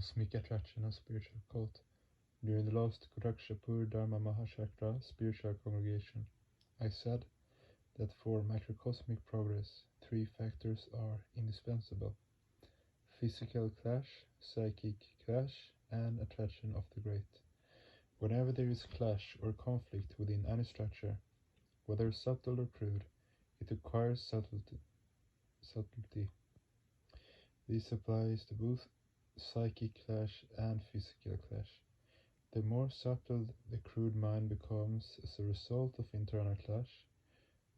cosmic attraction of spiritual cult during the last Gorakshapur Dharma Mahachakra spiritual congregation. I said that for macrocosmic progress, three factors are indispensable: physical clash, psychic clash, and attraction of the great. Whenever there is clash or conflict within any structure, whether subtle or crude, it requires subtlety. This applies to both psychic clash and physical clash. The more subtle the crude mind becomes as a result of internal clash,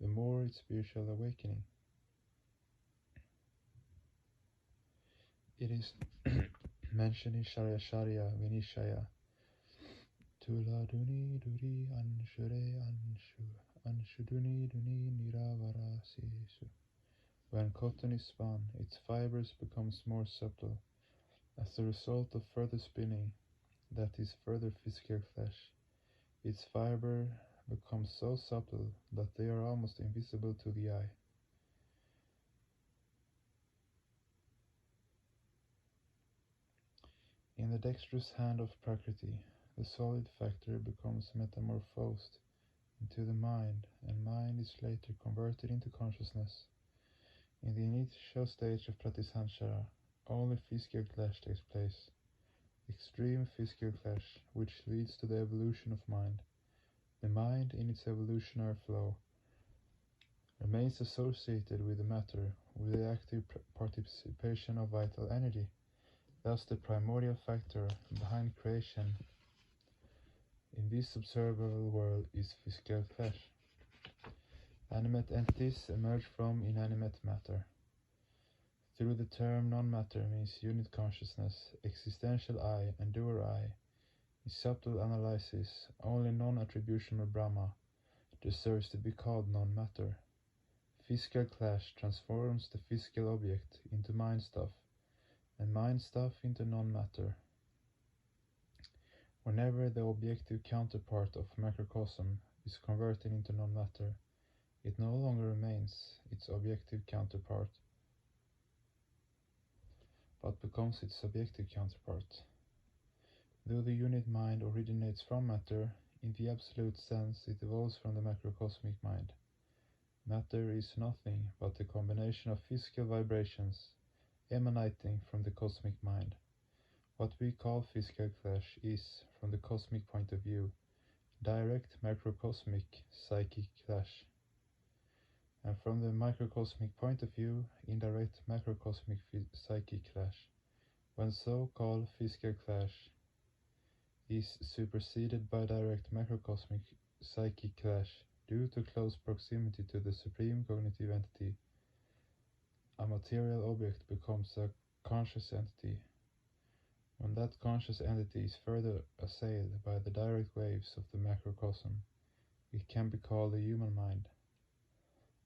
the more its spiritual awakening. It is mentioned in Sharya Vinishaya. Tula duni duri anshure anshu duni niravara sisu. When cotton is spun, its fibers becomes more subtle. As a result of further spinning, that is further physical clash, its fiber becomes so subtle that they are almost invisible to the eye. In the dexterous hand of Prakriti, the solid factor becomes metamorphosed into the mind, and mind is later converted into consciousness. In the initial stage of Pratisanchara, only physical clash takes place, extreme physical clash, which leads to the evolution of mind. The mind, in its evolutionary flow, remains associated with the matter, with the active participation of vital energy. Thus, the primordial factor behind creation in this observable world is physical clash. Animate entities emerge from inanimate matter. Through the term non-matter means unit consciousness, existential I, and doer I. In subtle analysis, only non-attributional Brahma deserves to be called non-matter. Physical clash transforms the physical object into mind stuff, and mind stuff into non-matter. Whenever the objective counterpart of macrocosm is converted into non-matter, it no longer remains its objective counterpart, but becomes its subjective counterpart. Though the unit mind originates from matter, in the absolute sense it evolves from the macrocosmic mind. Matter is nothing but the combination of physical vibrations emanating from the cosmic mind. What we call physical clash is, from the cosmic point of view, direct macrocosmic psychic clash, and from the microcosmic point of view, indirect macrocosmic psychic clash. When so-called physical clash is superseded by direct macrocosmic psychic clash due to close proximity to the supreme cognitive entity, a material object becomes a conscious entity. When that conscious entity is further assailed by the direct waves of the macrocosm, it can be called the human mind.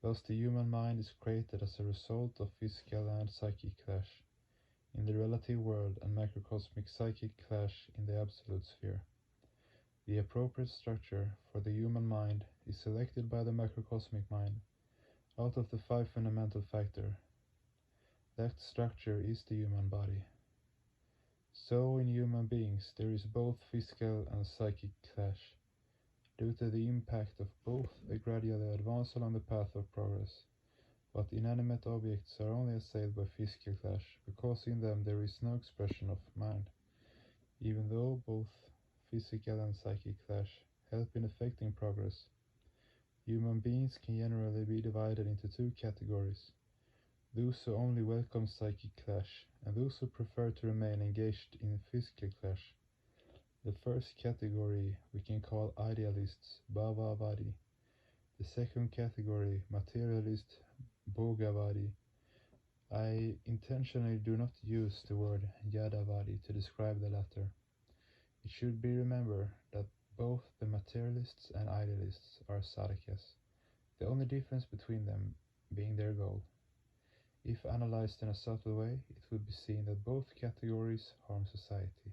Thus the human mind is created as a result of physical and psychic clash in the relative world and macrocosmic psychic clash in the absolute sphere. The appropriate structure for the human mind is selected by the macrocosmic mind out of the five fundamental factors. That structure is the human body. So in human beings there is both physical and psychic clash, due to the impact of both a gradual advance along the path of progress. But inanimate objects are only assailed by physical clash, because in them there is no expression of mind, even though both physical and psychic clash help in affecting progress. Human beings can generally be divided into two categories: those who only welcome psychic clash, and those who prefer to remain engaged in physical clash. The first category we can call idealists, bhavavadi. The second category, materialist, bhogavadi. I intentionally do not use the word yadavadi to describe the latter. It should be remembered that both the materialists and idealists are sadhakas, the only difference between them being their goal. If analyzed in a subtle way, it would be seen that both categories harm society.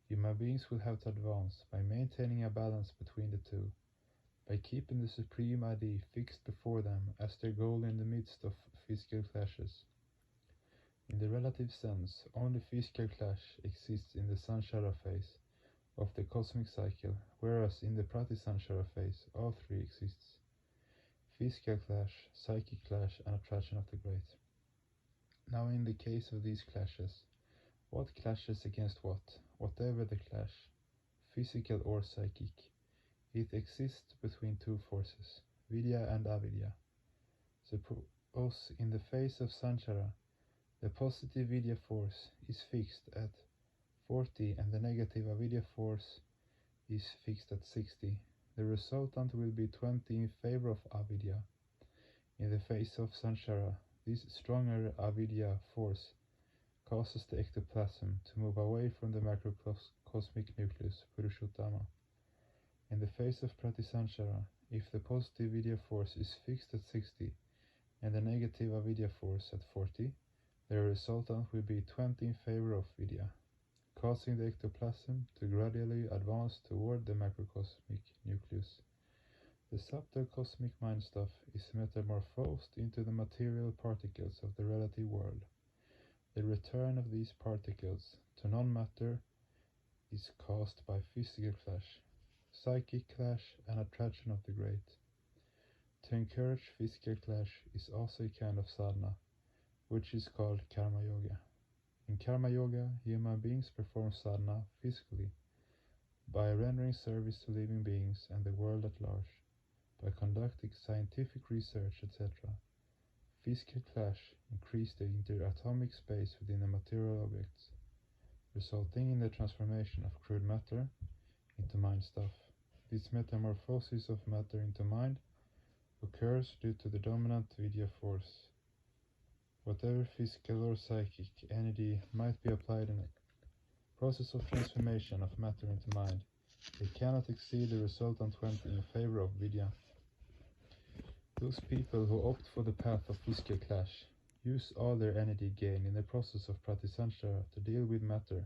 Human beings will have to advance by maintaining a balance between the two, by keeping the supreme idea fixed before them as their goal in the midst of physical clashes. In the relative sense, only physical clash exists in the Sanshara phase of the cosmic cycle, whereas in the Pratisanshara phase all three exists: physical clash, psychic clash, and attraction of the great. Now in the case of these clashes, what clashes against what? Whatever the clash, physical or psychic, it exists between two forces, vidya and avidya. Suppose in the phase of Sanchara, the positive vidya force is fixed at 40 and the negative avidya force is fixed at 60. The resultant will be 20 in favor of avidya. In the phase of Sanchara, this stronger avidya force causes the ectoplasm to move away from the macrocosmic nucleus, Purushottama. In the phase of Pratisanchara, if the positive vidya force is fixed at 60 and the negative avidya force at 40, the resultant will be 20 in favor of vidya, causing the ectoplasm to gradually advance toward the macrocosmic nucleus. The subtle cosmic mind stuff is metamorphosed into the material particles of the relative world. The return of these particles to non-matter is caused by physical clash, psychic clash, and attraction of the great. To encourage physical clash is also a kind of sadhana, which is called karma yoga. In karma yoga, human beings perform sadhana physically by rendering service to living beings and the world at large, by conducting scientific research, etc. Physical clash increase the interatomic space within the material objects, resulting in the transformation of crude matter into mind stuff. This metamorphosis of matter into mind occurs due to the dominant vidya force. Whatever physical or psychic energy might be applied in a process of transformation of matter into mind, they cannot exceed the resultant 20 in favor of vidya. Those people who opt for the path of physical clash use all their energy gained in the process of Pratisanchara to deal with matter.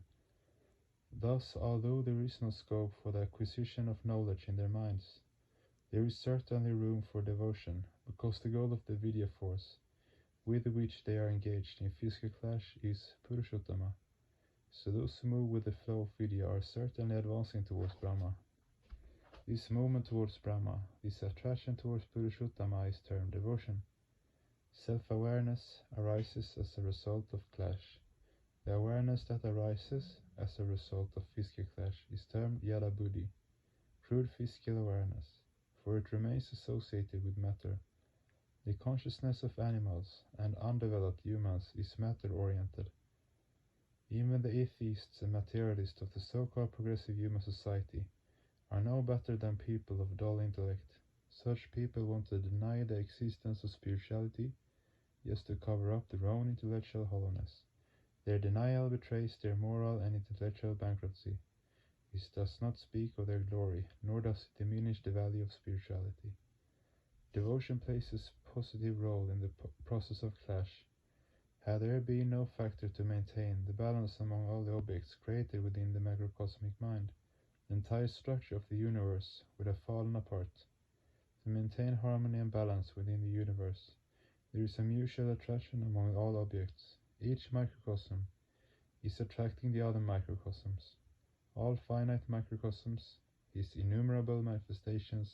Thus, although there is no scope for the acquisition of knowledge in their minds, there is certainly room for devotion, because the goal of the vidya force, with which they are engaged in physical clash, is Purushottama. So those who move with the flow of vidya are certainly advancing towards Brahma. This movement towards Brahma, this attraction towards Purushottama, is termed devotion. Self-awareness arises as a result of clash. The awareness that arises as a result of physical clash is termed yada buddhi, crude physical awareness, for it remains associated with matter. The consciousness of animals and undeveloped humans is matter-oriented. Even the atheists and materialists of the so-called progressive human society are no better than people of dull intellect. Such people want to deny the existence of spirituality just to cover up their own intellectual hollowness. Their denial betrays their moral and intellectual bankruptcy. This does not speak of their glory, nor does it diminish the value of spirituality. Devotion plays a positive role in the process of clash. Had there been no factor to maintain the balance among all the objects created within the macrocosmic mind, the entire structure of the universe would have fallen apart. To maintain harmony and balance within the universe, there is a mutual attraction among all objects. Each microcosm is attracting the other microcosms. All finite microcosms, his innumerable manifestations,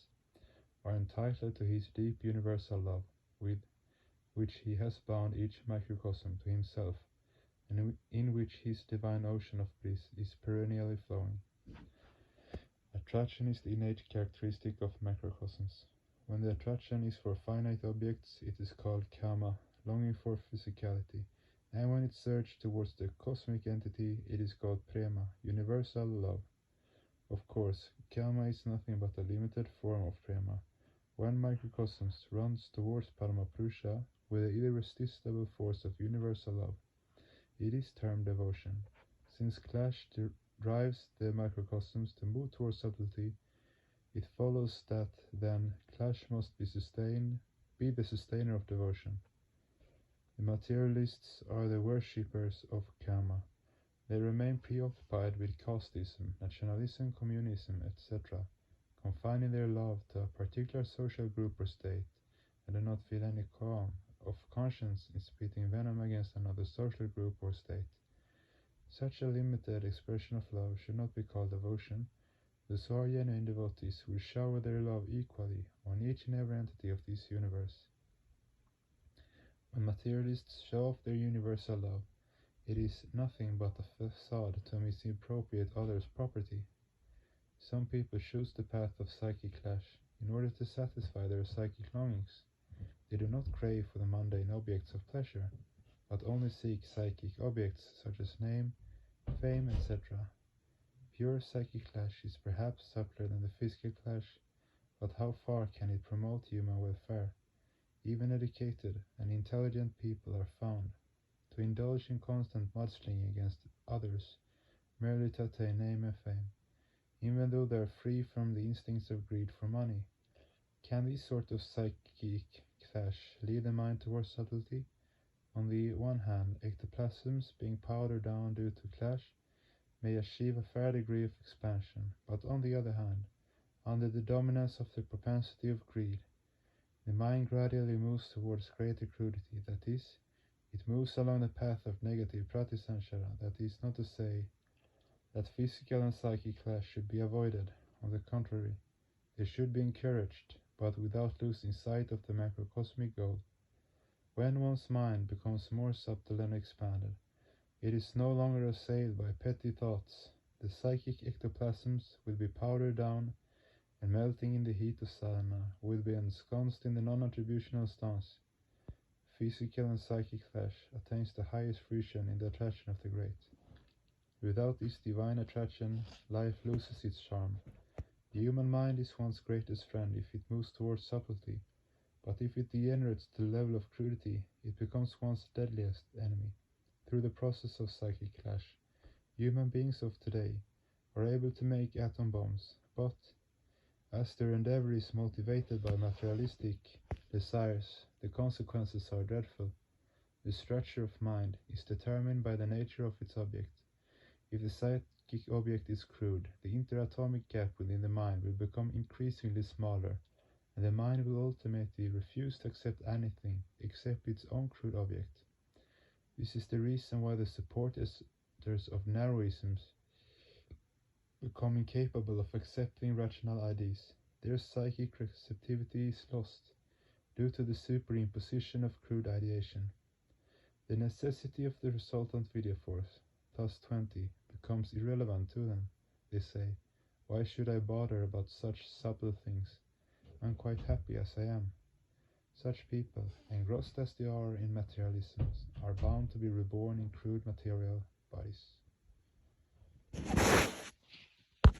are entitled to his deep universal love, with which he has bound each microcosm to himself, and in which his divine ocean of bliss is perennially flowing. Attraction is the innate characteristic of macrocosms. When the attraction is for finite objects, it is called kama, longing for physicality, and when it surges towards the cosmic entity, it is called prema, universal love. Of course, kama is nothing but a limited form of prema. When microcosms runs towards Paramapurusha with the irresistible force of universal love, it is termed devotion. Since clash drives the microcosms to move towards subtlety, it follows that then clash must be the sustainer of devotion. The materialists are the worshippers of kama. They remain preoccupied with casteism, nationalism, communism, etc., confining their love to a particular social group or state, and do not feel any calm of conscience in spitting venom against another social group or state. Such a limited expression of love should not be called devotion. Those who are genuine devotees will shower their love equally on each and every entity of this universe. When materialists show off their universal love, it is nothing but a facade to misappropriate others' property. Some people choose the path of psychic clash in order to satisfy their psychic longings. They do not crave for the mundane objects of pleasure, but only seek psychic objects such as name, fame, etc. Pure psychic clash is perhaps subtler than the physical clash, but how far can it promote human welfare? Even educated and intelligent people are found to indulge in constant mudslinging against others merely to attain name and fame, even though they are free from the instincts of greed for money. Can this sort of psychic clash lead the mind towards subtlety? On the one hand, ectoplasms being powdered down due to clash may achieve a fair degree of expansion, but on the other hand, under the dominance of the propensity of greed, the mind gradually moves towards greater crudity, that is, it moves along the path of negative pratisanshara. That is not to say that physical and psychic clash should be avoided. On the contrary, they should be encouraged, but without losing sight of the macrocosmic goal. When one's mind becomes more subtle and expanded, it is no longer assailed by petty thoughts. The psychic ectoplasms will be powdered down, and melting in the heat of sadhana will be ensconced in the non-attributional stance. Physical and psychic clash attains the highest fruition in the attraction of the great. Without this divine attraction, life loses its charm. The human mind is one's greatest friend if it moves towards subtlety, but if it degenerates to the level of crudity, it becomes one's deadliest enemy. Through the process of psychic clash, human beings of today are able to make atom bombs, but as their endeavor is motivated by materialistic desires, the consequences are dreadful. The structure of mind is determined by the nature of its object. If the psychic object is crude, the interatomic gap within the mind will become increasingly smaller, and the mind will ultimately refuse to accept anything except its own crude object. This is the reason why the supporters of narrowisms become incapable of accepting rational ideas. Their psychic receptivity is lost due to the superimposition of crude ideation. The necessity of the resultant video force, thus 20, becomes irrelevant to them. They say, "Why should I bother about such subtle things? I'm quite happy as I am." Such people, engrossed as they are in materialisms, are bound to be reborn in crude material bodies.